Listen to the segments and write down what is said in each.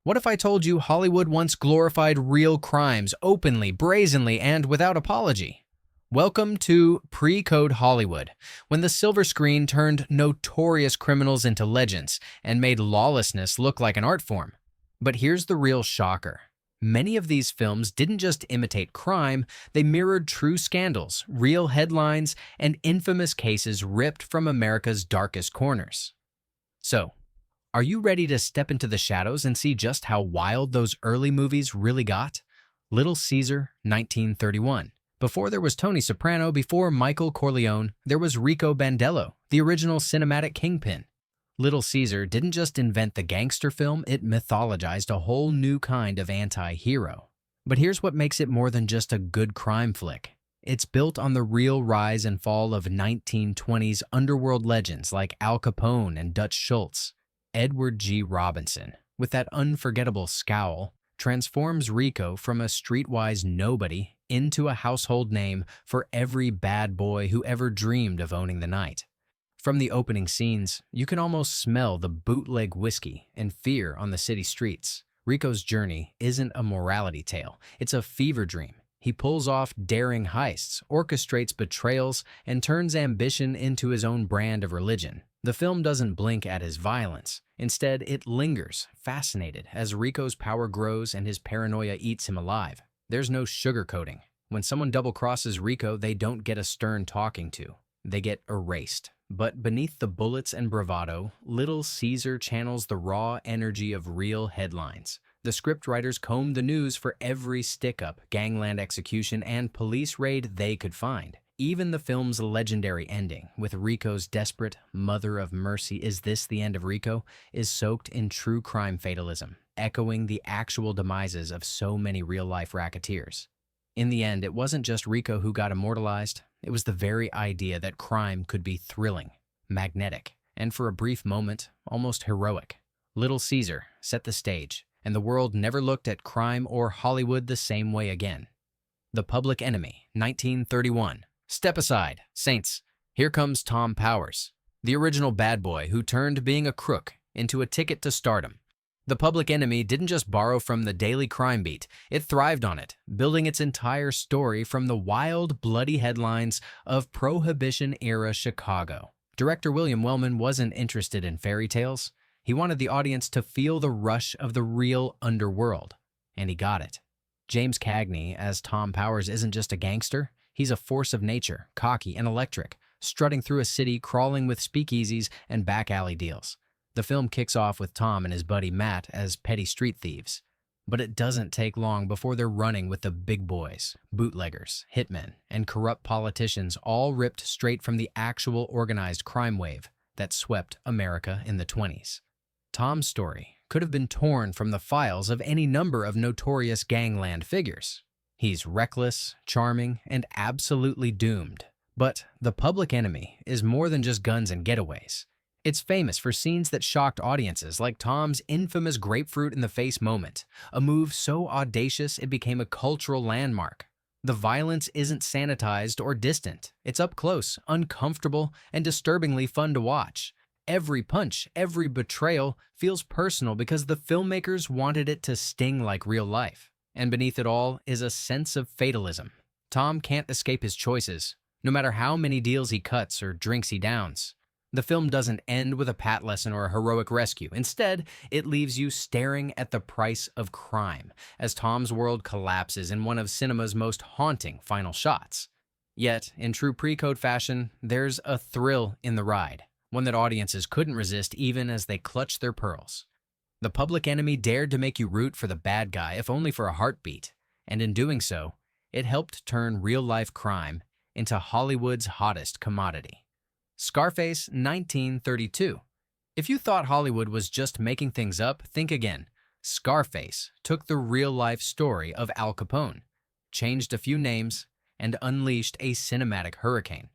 What if I told you Hollywood once glorified real crimes openly, brazenly, and without apology? Welcome to pre-code Hollywood, when the silver screen turned notorious criminals into legends and made lawlessness look like an art form. But here's the real shocker. Many of these films didn't just imitate crime, they mirrored true scandals, real headlines, and infamous cases ripped from America's darkest corners. So, are you ready to step into the shadows and see just how wild those early movies really got? Little Caesar, 1931. Before there was Tony Soprano, before Michael Corleone, there was Rico Bandello, the original cinematic kingpin. Little Caesar didn't just invent the gangster film, it mythologized a whole new kind of anti-hero. But here's what makes it more than just a good crime flick. It's built on the real rise and fall of 1920s underworld legends like Al Capone and Dutch Schultz. Edward G. Robinson, with that unforgettable scowl, transforms Rico from a streetwise nobody into a household name for every bad boy who ever dreamed of owning the night. From the opening scenes, you can almost smell the bootleg whiskey and fear on the city streets. Rico's journey isn't a morality tale, it's a fever dream. He pulls off daring heists, orchestrates betrayals, and turns ambition into his own brand of religion. The film doesn't blink at his violence. Instead, it lingers, fascinated, as Rico's power grows and his paranoia eats him alive. There's no sugarcoating. When someone double-crosses Rico, they don't get a stern talking to. They get erased. But beneath the bullets and bravado, Little Caesar channels the raw energy of real headlines. The scriptwriters combed the news for every stick-up, gangland execution, and police raid they could find. Even the film's legendary ending, with Rico's desperate "Mother of Mercy, is this the end of Rico?" is soaked in true crime fatalism, echoing the actual demises of so many real-life racketeers. In the end, it wasn't just Rico who got immortalized, it was the very idea that crime could be thrilling, magnetic, and for a brief moment, almost heroic. Little Caesar set the stage, and the world never looked at crime or Hollywood the same way again. The Public Enemy, 1931. Step aside, saints. Here comes Tom Powers, the original bad boy who turned being a crook into a ticket to stardom. The Public Enemy didn't just borrow from the daily crime beat, it thrived on it, building its entire story from the wild, bloody headlines of Prohibition-era Chicago. Director William Wellman wasn't interested in fairy tales. He wanted the audience to feel the rush of the real underworld, and he got it. James Cagney as Tom Powers isn't just a gangster. He's a force of nature, cocky and electric, strutting through a city crawling with speakeasies and back alley deals. The film kicks off with Tom and his buddy Matt as petty street thieves. But it doesn't take long before they're running with the big boys, bootleggers, hitmen, and corrupt politicians, all ripped straight from the actual organized crime wave that swept America in the 20s. Tom's story could have been torn from the files of any number of notorious gangland figures. He's reckless, charming, and absolutely doomed. But The Public Enemy is more than just guns and getaways. It's famous for scenes that shocked audiences, like Tom's infamous grapefruit-in-the-face moment, a move so audacious it became a cultural landmark. The violence isn't sanitized or distant. It's up close, uncomfortable, and disturbingly fun to watch. Every punch, every betrayal feels personal because the filmmakers wanted it to sting like real life. And beneath it all is a sense of fatalism. Tom can't escape his choices, no matter how many deals he cuts or drinks he downs. The film doesn't end with a pat lesson or a heroic rescue. Instead, it leaves you staring at the price of crime as Tom's world collapses in one of cinema's most haunting final shots. Yet, in true pre-code fashion, there's a thrill in the ride, one that audiences couldn't resist even as they clutched their pearls. The Public Enemy dared to make you root for the bad guy, if only for a heartbeat, and in doing so, it helped turn real-life crime into Hollywood's hottest commodity. Scarface, 1932. If you thought Hollywood was just making things up, think again. Scarface took the real-life story of Al Capone, changed a few names, and unleashed a cinematic hurricane.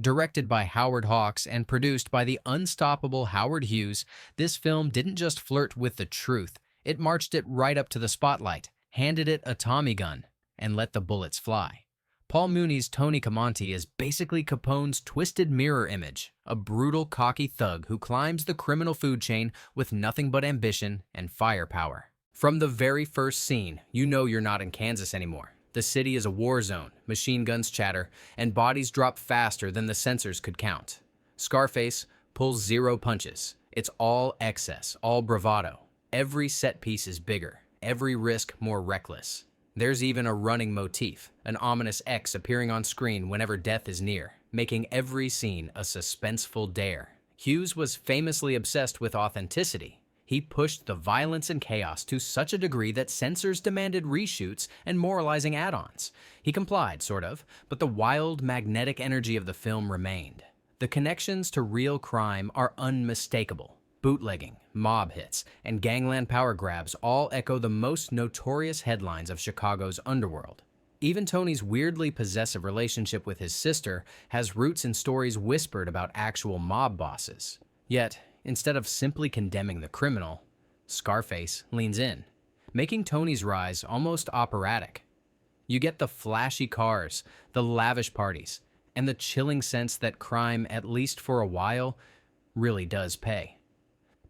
Directed by Howard Hawks and produced by the unstoppable Howard Hughes, this film didn't just flirt with the truth, it marched it right up to the spotlight, handed it a Tommy gun, and let the bullets fly. Paul Mooney's Tony Camonte is basically Capone's twisted mirror image, a brutal, cocky thug who climbs the criminal food chain with nothing but ambition and firepower. From the very first scene, you know you're not in Kansas anymore. The city is a war zone, machine guns chatter, and bodies drop faster than the sensors could count. Scarface pulls zero punches. It's all excess, all bravado. Every set piece is bigger, every risk more reckless. There's even a running motif, an ominous X appearing on screen whenever death is near, making every scene a suspenseful dare. Hughes was famously obsessed with authenticity. He pushed the violence and chaos to such a degree that censors demanded reshoots and moralizing add-ons. He complied, sort of, but the wild, magnetic energy of the film remained. The connections to real crime are unmistakable. Bootlegging, mob hits, and gangland power grabs all echo the most notorious headlines of Chicago's underworld. Even Tony's weirdly possessive relationship with his sister has roots in stories whispered about actual mob bosses. Yet, instead of simply condemning the criminal, Scarface leans in, making Tony's rise almost operatic. You get the flashy cars, the lavish parties, and the chilling sense that crime, at least for a while, really does pay.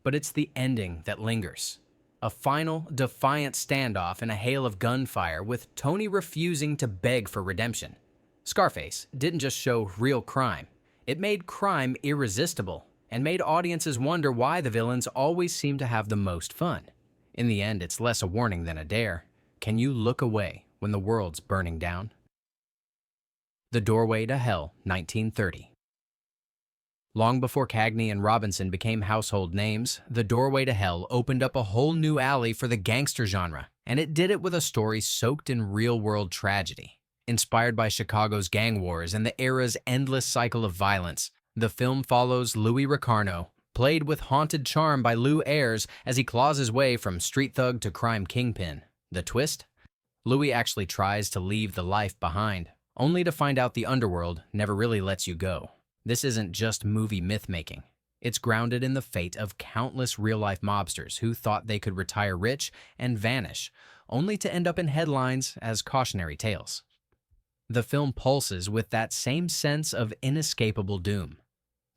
But it's the ending that lingers. A final, defiant standoff in a hail of gunfire with Tony refusing to beg for redemption. Scarface didn't just show real crime. It made crime irresistible and made audiences wonder why the villains always seem to have the most fun. In the end, it's less a warning than a dare. Can you look away when the world's burning down? The Doorway to Hell, 1930. Long before Cagney and Robinson became household names, The Doorway to Hell opened up a whole new alley for the gangster genre, and it did it with a story soaked in real-world tragedy. Inspired by Chicago's gang wars and the era's endless cycle of violence, the film follows Louis Riccardo, played with haunted charm by Lou Ayres as he claws his way from street thug to crime kingpin. The twist? Louis actually tries to leave the life behind, only to find out the underworld never really lets you go. This isn't just movie myth-making. It's grounded in the fate of countless real-life mobsters who thought they could retire rich and vanish, only to end up in headlines as cautionary tales. The film pulses with that same sense of inescapable doom.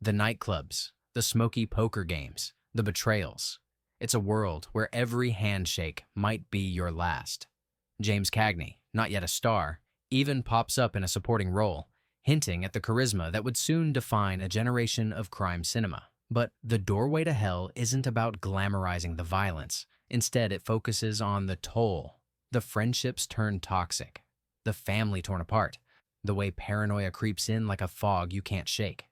The nightclubs, the smoky poker games, the betrayals. It's a world where every handshake might be your last. James Cagney, not yet a star, even pops up in a supporting role, hinting at the charisma that would soon define a generation of crime cinema. But The Doorway to Hell isn't about glamorizing the violence. Instead, it focuses on the toll, the friendships turned toxic, the family torn apart, the way paranoia creeps in like a fog you can't shake.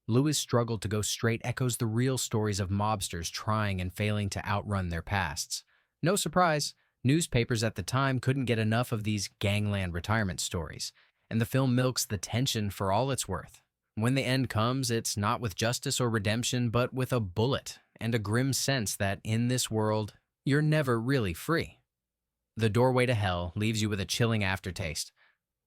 Louis' struggle to go straight echoes the real stories of mobsters trying and failing to outrun their pasts. No surprise, newspapers at the time couldn't get enough of these gangland retirement stories, and the film milks the tension for all it's worth. When the end comes, it's not with justice or redemption, but with a bullet and a grim sense that in this world, you're never really free. The Doorway to Hell leaves you with a chilling aftertaste.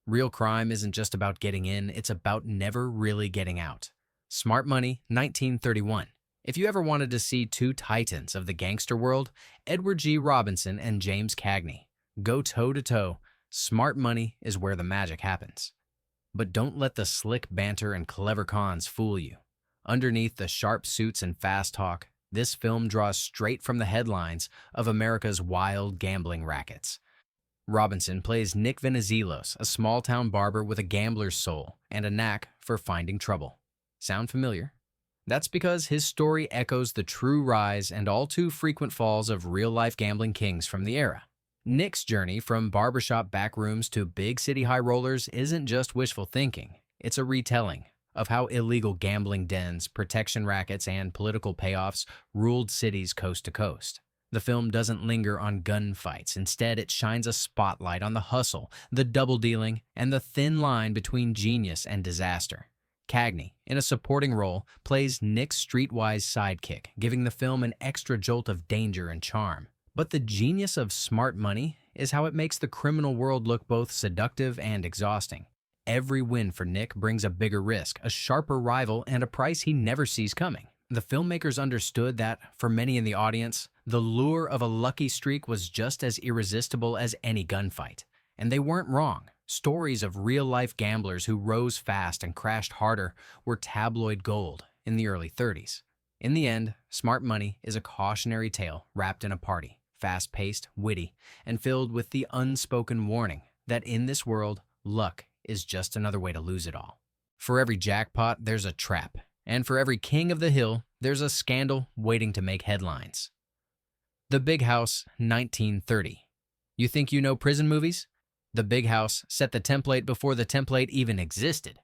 Real crime isn't just about getting in, it's about never really getting out. Smart Money, 1931. If you ever wanted to see two titans of the gangster world, Edward G. Robinson and James Cagney, go toe-to-toe, Smart Money is where the magic happens. But don't let the slick banter and clever cons fool you. Underneath the sharp suits and fast talk, this film draws straight from the headlines of America's wild gambling rackets. Robinson plays Nick Venizelos, a small-town barber with a gambler's soul and a knack for finding trouble. Sound familiar? That's because his story echoes the true rise and all too frequent falls of real-life gambling kings from the era. Nick's journey from barbershop backrooms to big city high rollers isn't just wishful thinking. It's a retelling of how illegal gambling dens, protection rackets, and political payoffs ruled cities coast to coast. The film doesn't linger on gunfights. Instead, it shines a spotlight on the hustle, the double-dealing, and the thin line between genius and disaster. Cagney, in a supporting role, plays Nick's streetwise sidekick, giving the film an extra jolt of danger and charm. But the genius of Smart Money is how it makes the criminal world look both seductive and exhausting. Every win for Nick brings a bigger risk, a sharper rival, and a price he never sees coming. The filmmakers understood that, for many in the audience, the lure of a lucky streak was just as irresistible as any gunfight. And they weren't wrong. Stories of real-life gamblers who rose fast and crashed harder were tabloid gold in the early 30s. In the end, Smart Money is a cautionary tale wrapped in a party, fast-paced, witty, and filled with the unspoken warning that in this world, luck is just another way to lose it all. For every jackpot, there's a trap, and for every king of the hill, there's a scandal waiting to make headlines. The Big House, 1930. You think you know prison movies? The Big House set the template before the template even existed.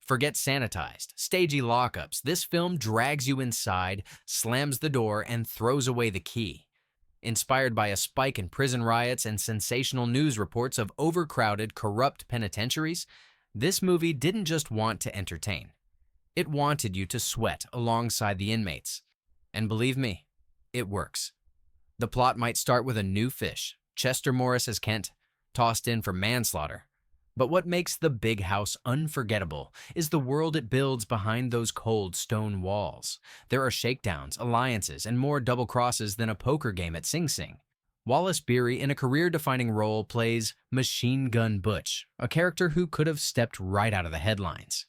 Forget sanitized, stagey lockups. This film drags you inside, slams the door, and throws away the key. Inspired by a spike in prison riots and sensational news reports of overcrowded, corrupt penitentiaries, this movie didn't just want to entertain. It wanted you to sweat alongside the inmates. And believe me, it works. The plot might start with a new fish, Chester Morris as Kent, tossed in for manslaughter. But what makes The Big House unforgettable is the world it builds behind those cold stone walls. There are shakedowns, alliances, and more double crosses than a poker game at Sing Sing. Wallace Beery, in a career-defining role, plays Machine Gun Butch, a character who could have stepped right out of the headlines.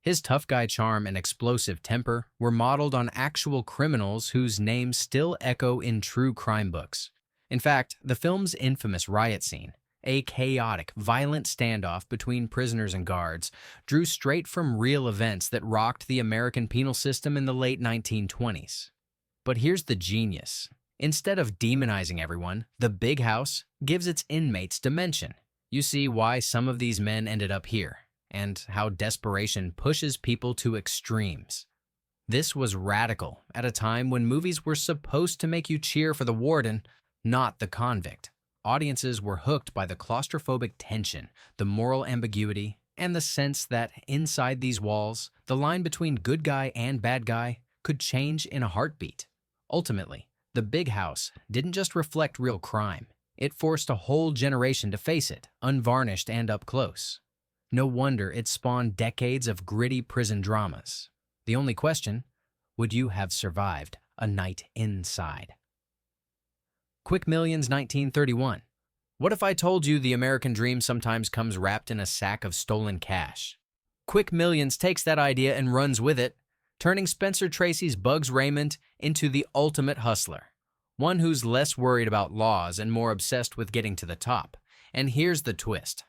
His tough guy charm and explosive temper were modeled on actual criminals whose names still echo in true crime books. In fact, the film's infamous riot scene, a chaotic, violent standoff between prisoners and guards, drew straight from real events that rocked the American penal system in the late 1920s. But here's the genius. Instead of demonizing everyone, The Big House gives its inmates dimension. You see why some of these men ended up here, and how desperation pushes people to extremes. This was radical at a time when movies were supposed to make you cheer for the warden, not the convict. Audiences were hooked by the claustrophobic tension, the moral ambiguity, and the sense that inside these walls, the line between good guy and bad guy could change in a heartbeat. Ultimately, The Big House didn't just reflect real crime. It forced a whole generation to face it, unvarnished and up close. No wonder it spawned decades of gritty prison dramas. The only question, would you have survived a night inside? Quick Millions, 1931. What if I told you the American dream sometimes comes wrapped in a sack of stolen cash? Quick Millions takes that idea and runs with it, turning Spencer Tracy's Bugs Raymond into the ultimate hustler, one who's less worried about laws and more obsessed with getting to the top. And here's the twist.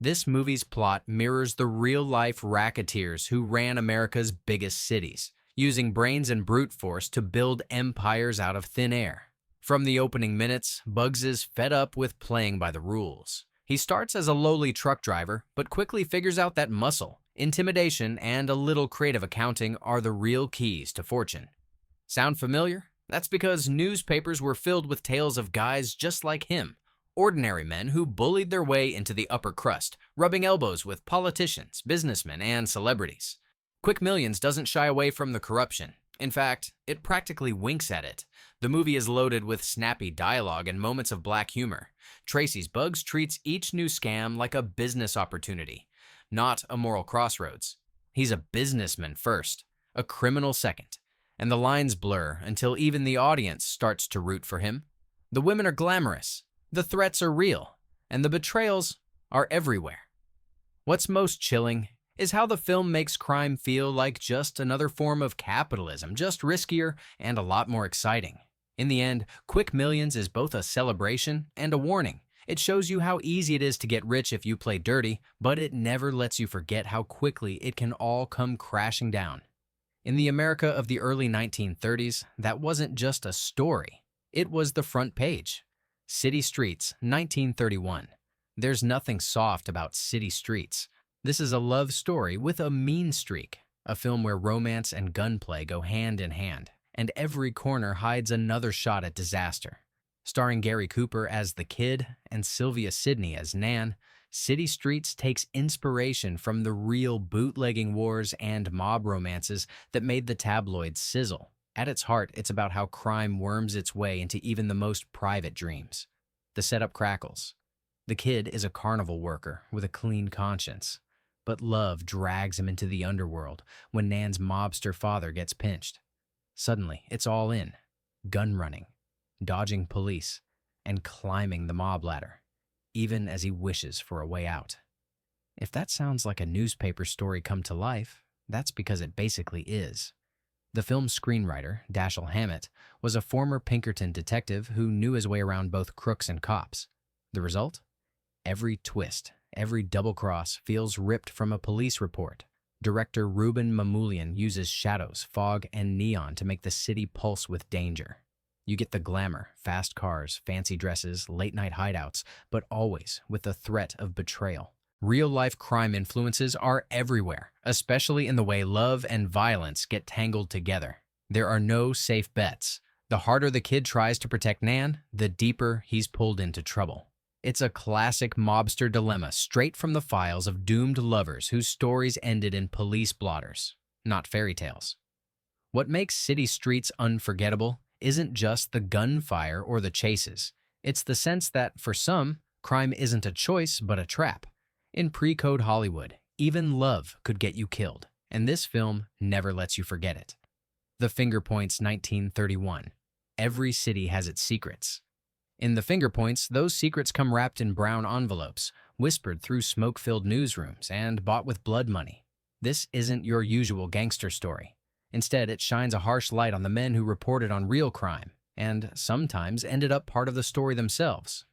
This movie's plot mirrors the real-life racketeers who ran America's biggest cities, using brains and brute force to build empires out of thin air. From the opening minutes, Bugs is fed up with playing by the rules. He starts as a lowly truck driver, but quickly figures out that muscle, intimidation, and a little creative accounting are the real keys to fortune. Sound familiar? That's because newspapers were filled with tales of guys just like him, ordinary men who bullied their way into the upper crust, rubbing elbows with politicians, businessmen, and celebrities. Quick Millions doesn't shy away from the corruption. In fact, it practically winks at it. The movie is loaded with snappy dialogue and moments of black humor. Tracy's Bugs treats each new scam like a business opportunity, not a moral crossroads. He's a businessman first, a criminal second, and the lines blur until even the audience starts to root for him. The women are glamorous, the threats are real, and the betrayals are everywhere. What's most chilling is how the film makes crime feel like just another form of capitalism, just riskier and a lot more exciting. In the end, Quick Millions is both a celebration and a warning. It shows you how easy it is to get rich if you play dirty, but it never lets you forget how quickly it can all come crashing down. In the America of the early 1930s, that wasn't just a story. It was the front page. City Streets, 1931. There's nothing soft about City Streets. This is a love story with a mean streak, a film where romance and gunplay go hand in hand, and every corner hides another shot at disaster. Starring Gary Cooper as the Kid and Sylvia Sidney as Nan, City Streets takes inspiration from the real bootlegging wars and mob romances that made the tabloids sizzle. At its heart, it's about how crime worms its way into even the most private dreams. The setup crackles. The Kid is a carnival worker with a clean conscience, but love drags him into the underworld when Nan's mobster father gets pinched. Suddenly, it's all in. Gun running, dodging police, and climbing the mob ladder, even as he wishes for a way out. If that sounds like a newspaper story come to life, that's because it basically is. The film's screenwriter, Dashiell Hammett, was a former Pinkerton detective who knew his way around both crooks and cops. The result? Every twist, every double cross feels ripped from a police report. Director Ruben Mamoulian uses shadows, fog, and neon to make the city pulse with danger. You get the glamour, fast cars, fancy dresses, late-night hideouts, but always with the threat of betrayal. Real-life crime influences are everywhere, especially in the way love and violence get tangled together. There are no safe bets. The harder the kid tries to protect Nan, the deeper he's pulled into trouble. It's a classic mobster dilemma straight from the files of doomed lovers whose stories ended in police blotters, not fairy tales. What makes city streets unforgettable isn't just the gunfire or the chases. It's the sense that, for some, crime isn't a choice but a trap. In pre-code Hollywood, even love could get you killed, and this film never lets you forget it. The Fingerpoints, 1931. Every city has its secrets. In The Fingerpoints, those secrets come wrapped in brown envelopes, whispered through smoke-filled newsrooms, and bought with blood money. This isn't your usual gangster story. Instead, it shines a harsh light on the men who reported on real crime, and sometimes ended up part of the story themselves.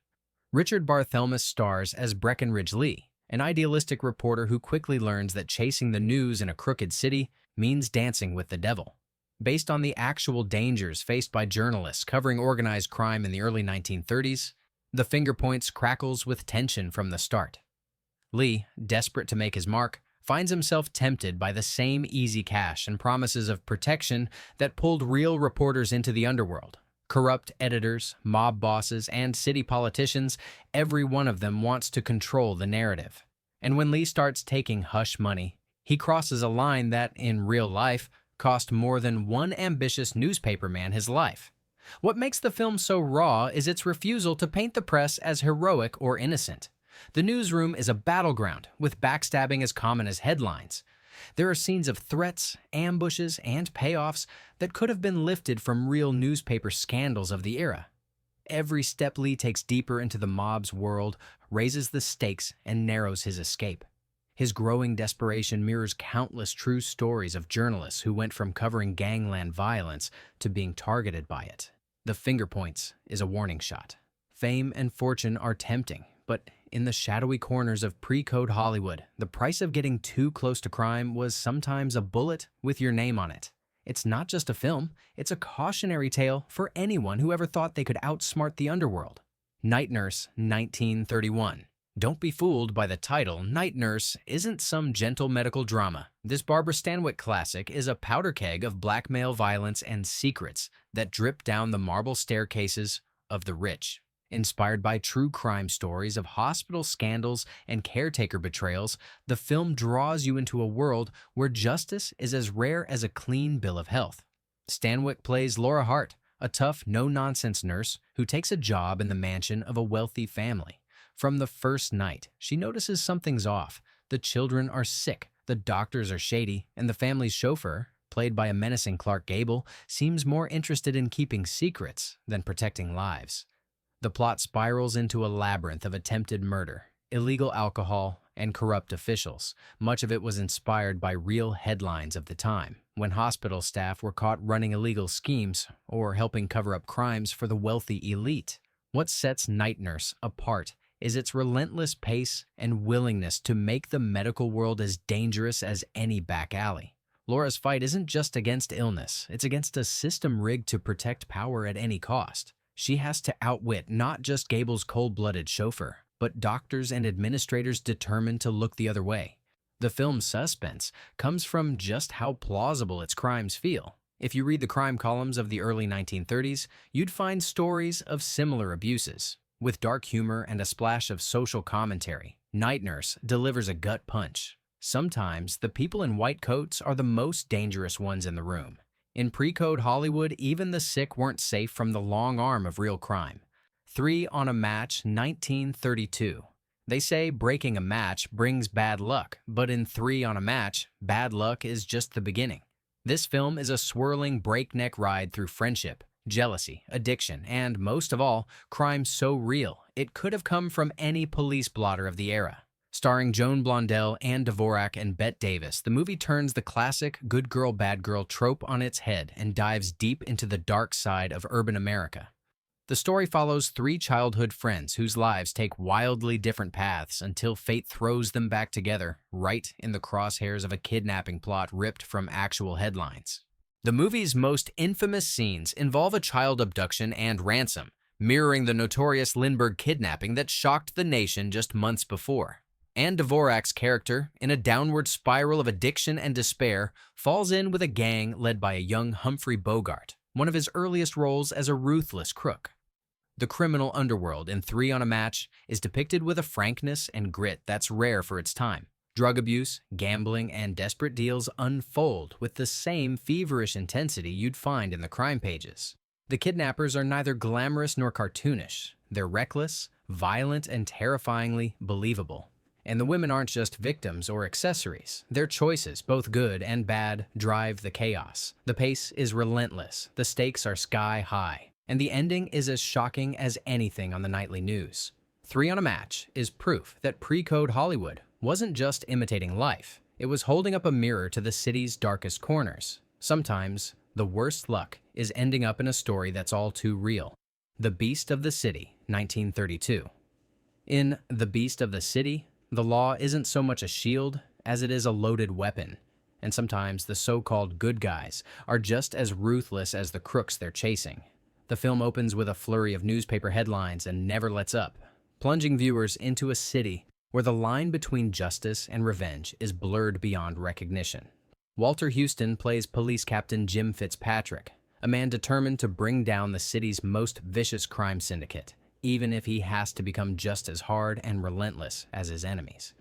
Richard Barthelmess stars as Breckenridge Lee, an idealistic reporter who quickly learns that chasing the news in a crooked city means dancing with the devil. Based on the actual dangers faced by journalists covering organized crime in the early 1930s, The Fingerpoints crackles with tension from the start. Lee, desperate to make his mark, finds himself tempted by the same easy cash and promises of protection that pulled real reporters into the underworld. Corrupt editors, mob bosses, and city politicians, every one of them wants to control the narrative. And when Lee starts taking hush money, he crosses a line that, in real life, cost more than one ambitious newspaperman his life. What makes the film so raw is its refusal to paint the press as heroic or innocent. The newsroom is a battleground, with backstabbing as common as headlines. There are scenes of threats, ambushes, and payoffs that could have been lifted from real newspaper scandals of the era. Every step Lee takes deeper into the mob's world raises the stakes and narrows his escape. His growing desperation mirrors countless true stories of journalists who went from covering gangland violence to being targeted by it. The Fingerpoints is a warning shot. Fame and fortune are tempting, but in the shadowy corners of pre-code Hollywood, the price of getting too close to crime was sometimes a bullet with your name on it. It's not just a film, it's a cautionary tale for anyone who ever thought they could outsmart the underworld. Night Nurse, 1931. Don't be fooled by the title. Night Nurse isn't some gentle medical drama. This Barbara Stanwyck classic is a powder keg of blackmail, violence, and secrets that drip down the marble staircases of the rich. Inspired by true crime stories of hospital scandals and caretaker betrayals, the film draws you into a world where justice is as rare as a clean bill of health. Stanwyck plays Laura Hart, a tough, no-nonsense nurse who takes a job in the mansion of a wealthy family. From the first night, she notices something's off. The children are sick, the doctors are shady, and the family's chauffeur, played by a menacing Clark Gable, seems more interested in keeping secrets than protecting lives. The plot spirals into a labyrinth of attempted murder, illegal alcohol, and corrupt officials. Much of it was inspired by real headlines of the time, when hospital staff were caught running illegal schemes or helping cover up crimes for the wealthy elite. What sets Night Nurse apart is its relentless pace and willingness to make the medical world as dangerous as any back alley. Laura's fight isn't just against illness, it's against a system rigged to protect power at any cost. She has to outwit not just Gable's cold-blooded chauffeur, but doctors and administrators determined to look the other way. The film's suspense comes from just how plausible its crimes feel. If you read the crime columns of the early 1930s, you'd find stories of similar abuses. With dark humor and a splash of social commentary, Night Nurse delivers a gut punch. Sometimes, the people in white coats are the most dangerous ones in the room. In pre-code Hollywood, even the sick weren't safe from the long arm of real crime. 3 on a Match, 1932. They say breaking a match brings bad luck, but in 3 on a Match, bad luck is just the beginning. This film is a swirling breakneck ride through friendship, jealousy, addiction, and, most of all, crime so real it could have come from any police blotter of the era. Starring Joan Blondell, Ann Dvorak, and Bette Davis, the movie turns the classic good girl, bad girl trope on its head and dives deep into the dark side of urban America. The story follows three childhood friends whose lives take wildly different paths until fate throws them back together, right in the crosshairs of a kidnapping plot ripped from actual headlines. The movie's most infamous scenes involve a child abduction and ransom, mirroring the notorious Lindbergh kidnapping that shocked the nation just months before. Ann Dvorak's character, in a downward spiral of addiction and despair, falls in with a gang led by a young Humphrey Bogart, one of his earliest roles as a ruthless crook. The criminal underworld in Three on a Match is depicted with a frankness and grit that's rare for its time. Drug abuse, gambling, and desperate deals unfold with the same feverish intensity you'd find in the crime pages. The kidnappers are neither glamorous nor cartoonish. They're reckless, violent, and terrifyingly believable. And the women aren't just victims or accessories. Their choices, both good and bad, drive the chaos. The pace is relentless, the stakes are sky high, and the ending is as shocking as anything on the nightly news. Three on a Match is proof that pre-code Hollywood wasn't just imitating life, it was holding up a mirror to the city's darkest corners. Sometimes, the worst luck is ending up in a story that's all too real. The Beast of the City, 1932. In The Beast of the City, the law isn't so much a shield as it is a loaded weapon, and sometimes the so-called good guys are just as ruthless as the crooks they're chasing. The film opens with a flurry of newspaper headlines and never lets up, plunging viewers into a city where the line between justice and revenge is blurred beyond recognition. Walter Houston plays Police Captain Jim Fitzpatrick, a man determined to bring down the city's most vicious crime syndicate, even if he has to become just as hard and relentless as his enemies.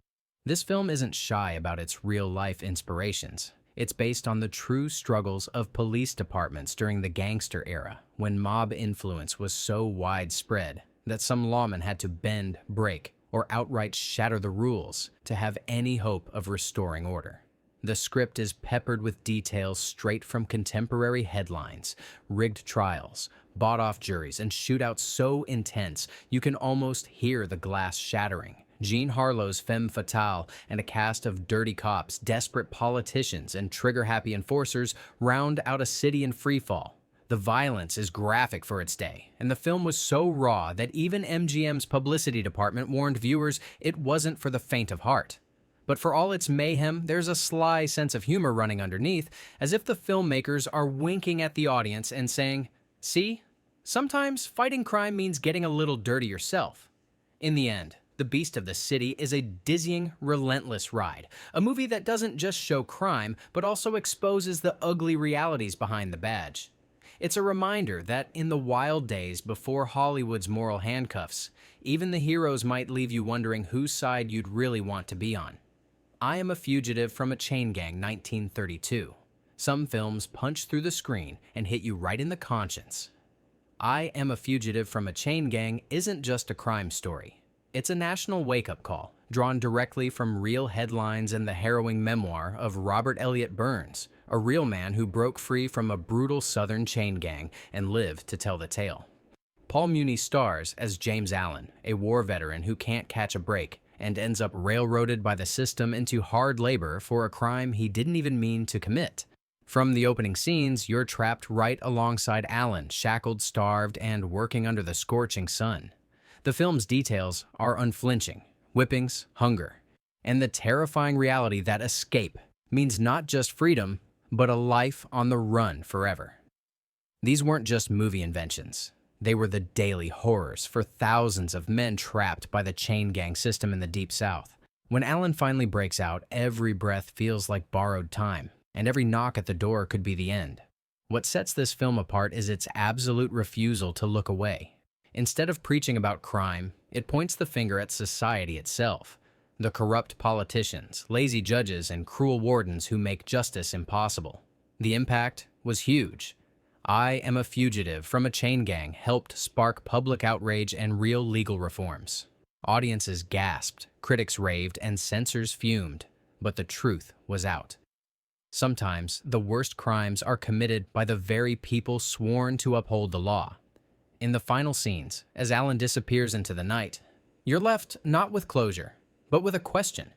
This film isn't shy about its real-life inspirations. It's based on the true struggles of police departments during the gangster era, when mob influence was so widespread that some lawmen had to bend, break, or outright shatter the rules to have any hope of restoring order. The script is peppered with details straight from contemporary headlines, rigged trials, bought-off juries, and shootouts so intense you can almost hear the glass shattering. Jean Harlow's femme fatale and a cast of dirty cops, desperate politicians, and trigger-happy enforcers round out a city in freefall. The violence is graphic for its day, and the film was so raw that even MGM's publicity department warned viewers it wasn't for the faint of heart. But for all its mayhem, there's a sly sense of humor running underneath, as if the filmmakers are winking at the audience and saying, "See, sometimes fighting crime means getting a little dirty yourself." In the end, The Beast of the City is a dizzying, relentless ride, a movie that doesn't just show crime, but also exposes the ugly realities behind the badge. It's a reminder that in the wild days before Hollywood's moral handcuffs, even the heroes might leave you wondering whose side you'd really want to be on. I Am a Fugitive from a Chain Gang, 1932. Some films punch through the screen and hit you right in the conscience. I Am a Fugitive from a Chain Gang isn't just a crime story. It's a national wake-up call, drawn directly from real headlines and the harrowing memoir of Robert Elliott Burns, a real man who broke free from a brutal Southern chain gang and lived to tell the tale. Paul Muni stars as James Allen, a war veteran who can't catch a break and ends up railroaded by the system into hard labor for a crime he didn't even mean to commit. From the opening scenes, you're trapped right alongside Allen, shackled, starved, and working under the scorching sun. The film's details are unflinching: whippings, hunger, and the terrifying reality that escape means not just freedom, but a life on the run forever. These weren't just movie inventions. They were the daily horrors for thousands of men trapped by the chain gang system in the Deep South. When Allen finally breaks out, every breath feels like borrowed time, and every knock at the door could be the end. What sets this film apart is its absolute refusal to look away. Instead of preaching about crime, it points the finger at society itself. The corrupt politicians, lazy judges, and cruel wardens who make justice impossible. The impact was huge. I Am a Fugitive from a Chain Gang helped spark public outrage and real legal reforms. Audiences gasped, critics raved, and censors fumed, but the truth was out. Sometimes, the worst crimes are committed by the very people sworn to uphold the law. In the final scenes, as Allen disappears into the night, you're left not with closure, but with a question.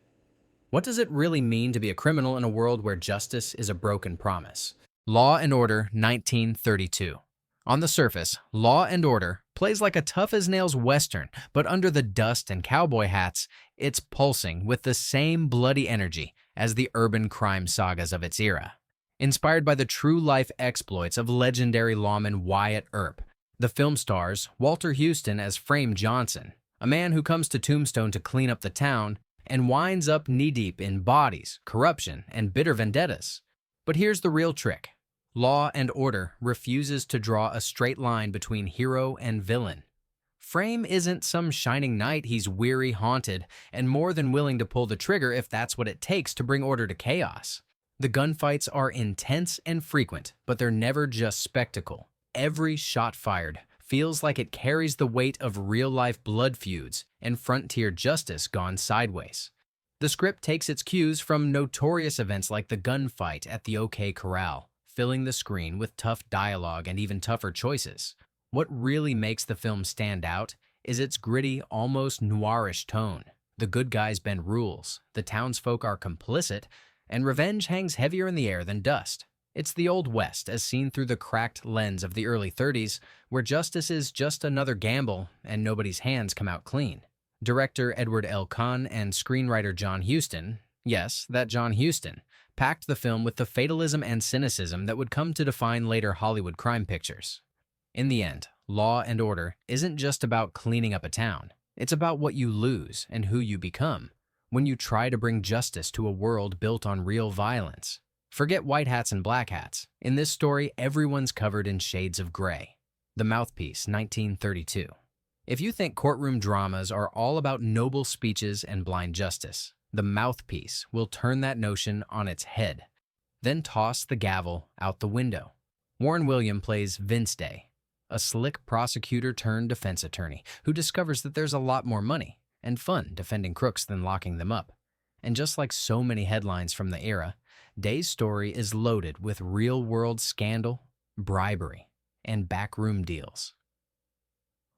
What does it really mean to be a criminal in a world where justice is a broken promise? Law and Order 1932. On the surface, Law and Order plays like a tough-as-nails Western, but under the dust and cowboy hats, it's pulsing with the same bloody energy as the urban crime sagas of its era. Inspired by the true-life exploits of legendary lawman Wyatt Earp, the film stars Walter Houston as Frame Johnson, a man who comes to Tombstone to clean up the town and winds up knee-deep in bodies, corruption, and bitter vendettas. But here's the real trick. Law and Order refuses to draw a straight line between hero and villain. Frame isn't some shining knight. He's weary, haunted, and more than willing to pull the trigger if that's what it takes to bring order to chaos. The gunfights are intense and frequent, but they're never just spectacle. Every shot fired feels like it carries the weight of real-life blood feuds and frontier justice gone sideways. The script takes its cues from notorious events like the gunfight at the OK Corral, filling the screen with tough dialogue and even tougher choices. What really makes the film stand out is its gritty, almost noirish tone. The good guys bend rules, the townsfolk are complicit, and revenge hangs heavier in the air than dust. It's the Old West as seen through the cracked lens of the early 30s, where justice is just another gamble and nobody's hands come out clean. Director Edward L. Kahn and screenwriter John Huston, yes, that John Huston, packed the film with the fatalism and cynicism that would come to define later Hollywood crime pictures. In the end, Law and Order isn't just about cleaning up a town. It's about what you lose and who you become when you try to bring justice to a world built on real violence. Forget white hats and black hats. In this story, everyone's covered in shades of gray. The Mouthpiece, 1932. If you think courtroom dramas are all about noble speeches and blind justice, The Mouthpiece will turn that notion on its head, then toss the gavel out the window. Warren Williams plays Vince Day, a slick prosecutor turned defense attorney who discovers that there's a lot more money and fun defending crooks than locking them up. And just like so many headlines from the era, Day's story is loaded with real-world scandal, bribery, and backroom deals.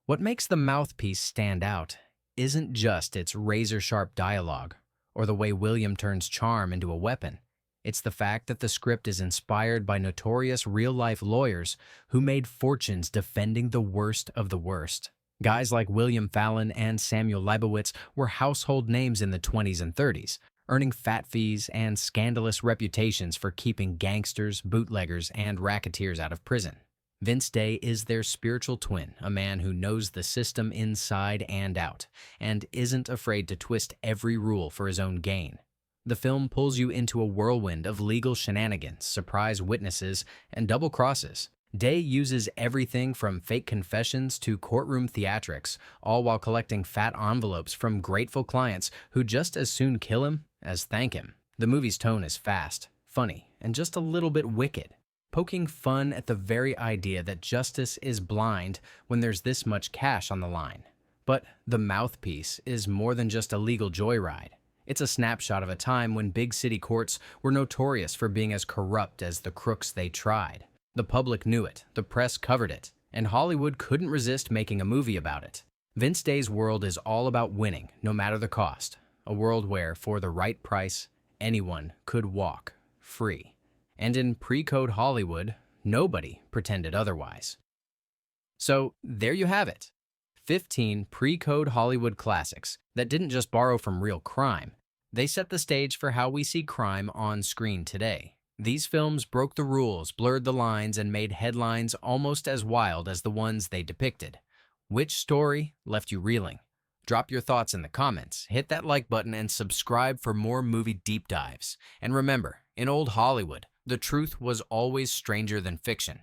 What makes The Mouthpiece stand out isn't just its razor-sharp dialogue or the way William turns charm into a weapon. It's the fact that the script is inspired by notorious real-life lawyers who made fortunes defending the worst of the worst. Guys like William Fallon and Samuel Leibowitz were household names in the 20s and 30s, earning fat fees and scandalous reputations for keeping gangsters, bootleggers, and racketeers out of prison. Vince Day is their spiritual twin, a man who knows the system inside and out, and isn't afraid to twist every rule for his own gain. The film pulls you into a whirlwind of legal shenanigans, surprise witnesses, and double crosses. Day uses everything from fake confessions to courtroom theatrics, all while collecting fat envelopes from grateful clients who just as soon kill him as thank him. The movie's tone is fast, funny, and just a little bit wicked, poking fun at the very idea that justice is blind when there's this much cash on the line. But The Mouthpiece is more than just a legal joyride. It's a snapshot of a time when big city courts were notorious for being as corrupt as the crooks they tried. The public knew it, the press covered it, and Hollywood couldn't resist making a movie about it. Vince Day's world is all about winning, no matter the cost. A world where, for the right price, anyone could walk free. And in pre-code Hollywood, nobody pretended otherwise. So, there you have it. 15 pre-code Hollywood classics that didn't just borrow from real crime. They set the stage for how we see crime on screen today. These films broke the rules, blurred the lines, and made headlines almost as wild as the ones they depicted. Which story left you reeling? Drop your thoughts in the comments, hit that like button, and subscribe for more movie deep dives. And remember, in old Hollywood, the truth was always stranger than fiction.